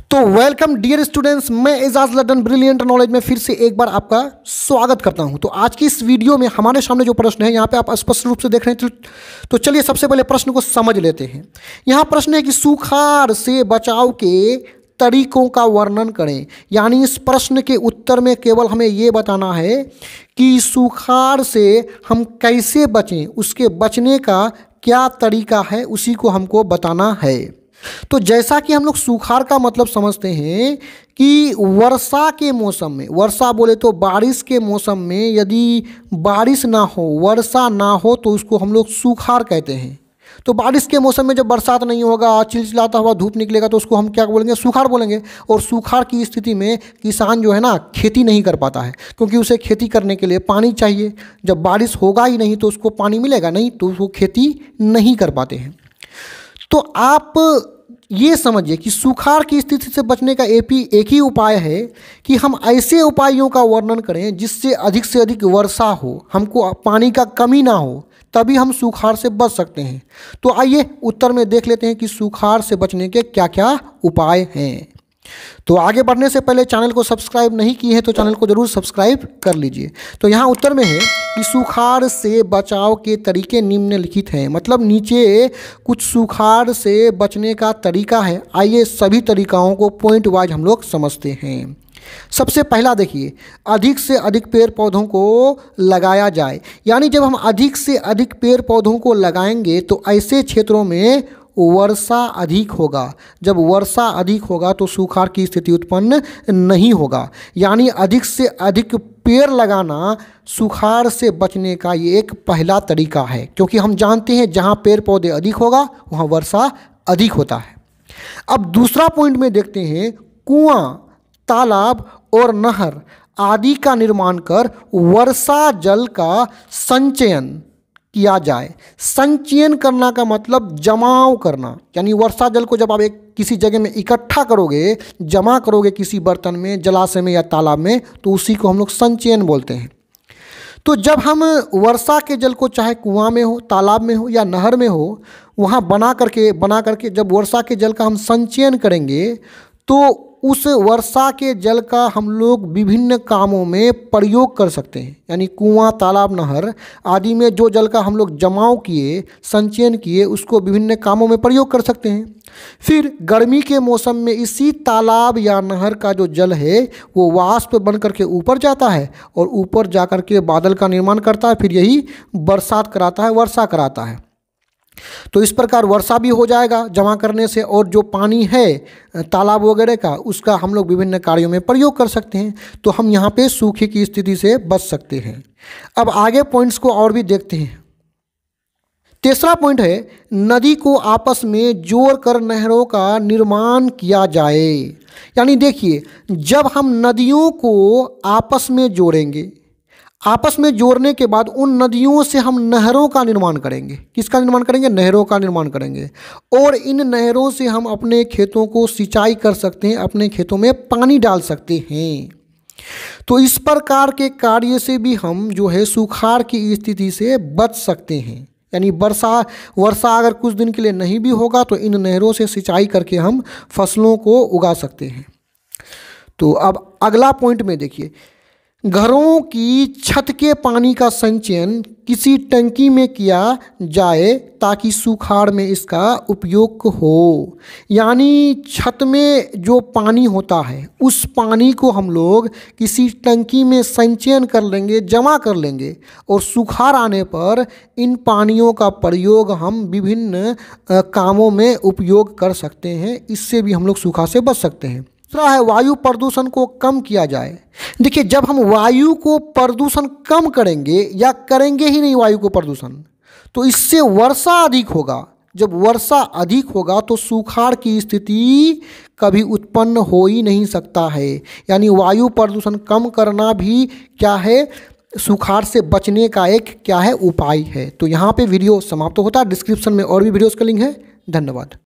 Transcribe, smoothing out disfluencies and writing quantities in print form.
तो welcome dear students, मैं एजाज लड्डन brilliant knowledge में फिर से एक बार आपका स्वागत करता हूं। तो आज की इस वीडियो में हमारे सामने जो प्रश्न है यहाँ पे आप स्पष्ट रूप से देख रहे हैं। तो चलिए सबसे पहले प्रश्न को समझ लेते हैं। यहाँ प्रश्न है कि सुखाड़ से बचाव के तरीकों का वर्णन करें। यानी इस प्रश्न के उत्तर में केवल हमें ये बताना है कि सुखाड़ से हम कैसे बचें, उसके बचने का क्या तरीका है, उसी को हमको बताना है। तो जैसा कि हम लोग सुखाड़ का मतलब समझते हैं कि वर्षा के मौसम में, वर्षा बोले तो बारिश के मौसम में यदि बारिश ना हो, वर्षा ना हो तो उसको हम लोग सुखाड़ कहते हैं। तो बारिश के मौसम में जब बरसात नहीं होगा, चिलचिलाता हुआ धूप निकलेगा तो उसको हम क्या बोलेंगे? सुखाड़ बोलेंगे। और सुखाड़ की स्थिति में किसान जो है ना खेती नहीं कर पाता है, क्योंकि उसे खेती करने के लिए पानी चाहिए। जब बारिश होगा ही नहीं तो उसको पानी मिलेगा नहीं, तो वो खेती नहीं कर पाते हैं। तो आप ये समझिए कि सुखाड़ की स्थिति से बचने का एक ही उपाय है कि हम ऐसे उपायों का वर्णन करें जिससे अधिक से अधिक वर्षा हो, हमको पानी का कमी ना हो, तभी हम सुखाड़ से बच सकते हैं। तो आइए उत्तर में देख लेते हैं कि सुखाड़ से बचने के क्या क्या उपाय हैं। तो आगे बढ़ने से पहले चैनल को सब्सक्राइब नहीं किए हैं तो चैनल को जरूर सब्सक्राइब कर लीजिए। तो यहाँ उत्तर में है कि सुखाड़ से बचाव के तरीके निम्नलिखित हैं। मतलब नीचे कुछ सुखाड़ से बचने का तरीका है। आइए सभी तरीकाओं को पॉइंट वाइज हम लोग समझते हैं। सबसे पहला देखिए, अधिक से अधिक पेड़ पौधों को लगाया जाए। यानी जब हम अधिक से अधिक पेड़ पौधों को लगाएंगे तो ऐसे क्षेत्रों में वर्षा अधिक होगा। जब वर्षा अधिक होगा तो सुखाड़ की स्थिति उत्पन्न नहीं होगा। यानी अधिक से अधिक पेड़ लगाना सुखाड़ से बचने का ये एक पहला तरीका है, क्योंकि हम जानते हैं जहाँ पेड़ पौधे अधिक होगा वहाँ वर्षा अधिक होता है। अब दूसरा पॉइंट में देखते हैं, कुआं, तालाब और नहर आदि का निर्माण कर वर्षा जल का संचयन किया जाए। संचयन करना का मतलब जमाव करना। यानी वर्षा जल को जब आप एक किसी जगह में इकट्ठा करोगे, जमा करोगे किसी बर्तन में, जलाशय में या तालाब में, तो उसी को हम लोग संचयन बोलते हैं। तो जब हम वर्षा के जल को चाहे कुआं में हो, तालाब में हो या नहर में हो, वहाँ बना करके जब वर्षा के जल का हम संचयन करेंगे तो उस वर्षा के जल का हम लोग विभिन्न कामों में प्रयोग कर सकते हैं। यानी कुआं, तालाब, नहर आदि में जो जल का हम लोग जमाव किए, संचयन किए, उसको विभिन्न कामों में प्रयोग कर सकते हैं। फिर गर्मी के मौसम में इसी तालाब या नहर का जो जल है वो वाष्प बन करके ऊपर जाता है और ऊपर जा कर के बादल का निर्माण करता है। फिर यही बरसात कराता है, वर्षा कराता है। तो इस प्रकार वर्षा भी हो जाएगा जमा करने से, और जो पानी है तालाब वगैरह का उसका हम लोग विभिन्न कार्यों में प्रयोग कर सकते हैं। तो हम यहाँ पे सूखे की स्थिति से बच सकते हैं। अब आगे पॉइंट्स को और भी देखते हैं। तीसरा पॉइंट है, नदी को आपस में जोड़कर नहरों का निर्माण किया जाए। यानी देखिए, जब हम नदियों को आपस में जोड़ेंगे, आपस में जोड़ने के बाद उन नदियों से हम नहरों का निर्माण करेंगे। किसका निर्माण करेंगे? नहरों का निर्माण करेंगे। और इन नहरों से हम अपने खेतों को सिंचाई कर सकते हैं, अपने खेतों में पानी डाल सकते हैं। तो इस प्रकार के कार्य से भी हम जो है सुखाड़ की स्थिति से बच सकते हैं। यानी वर्षा अगर कुछ दिन के लिए नहीं भी होगा तो इन नहरों से सिंचाई करके हम फसलों को उगा सकते हैं। तो अब अगला पॉइंट में देखिए, घरों की छत के पानी का संचयन किसी टंकी में किया जाए ताकि सुखाड़ में इसका उपयोग हो। यानी छत में जो पानी होता है उस पानी को हम लोग किसी टंकी में संचयन कर लेंगे, जमा कर लेंगे, और सुखाड़ आने पर इन पानियों का प्रयोग हम विभिन्न कामों में उपयोग कर सकते हैं। इससे भी हम लोग सुखाड़ से बच सकते हैं। दूसरा है, वायु प्रदूषण को कम किया जाए। देखिए, जब हम वायु को प्रदूषण कम करेंगे या करेंगे ही नहीं वायु को प्रदूषण, तो इससे वर्षा अधिक होगा। जब वर्षा अधिक होगा तो सुखाड़ की स्थिति कभी उत्पन्न हो ही नहीं सकता है। यानी वायु प्रदूषण कम करना भी क्या है? सुखाड़ से बचने का एक क्या है? उपाय है। तो यहाँ पे वीडियो समाप्त होता है। डिस्क्रिप्शन में और भी वीडियोस का लिंक है। धन्यवाद।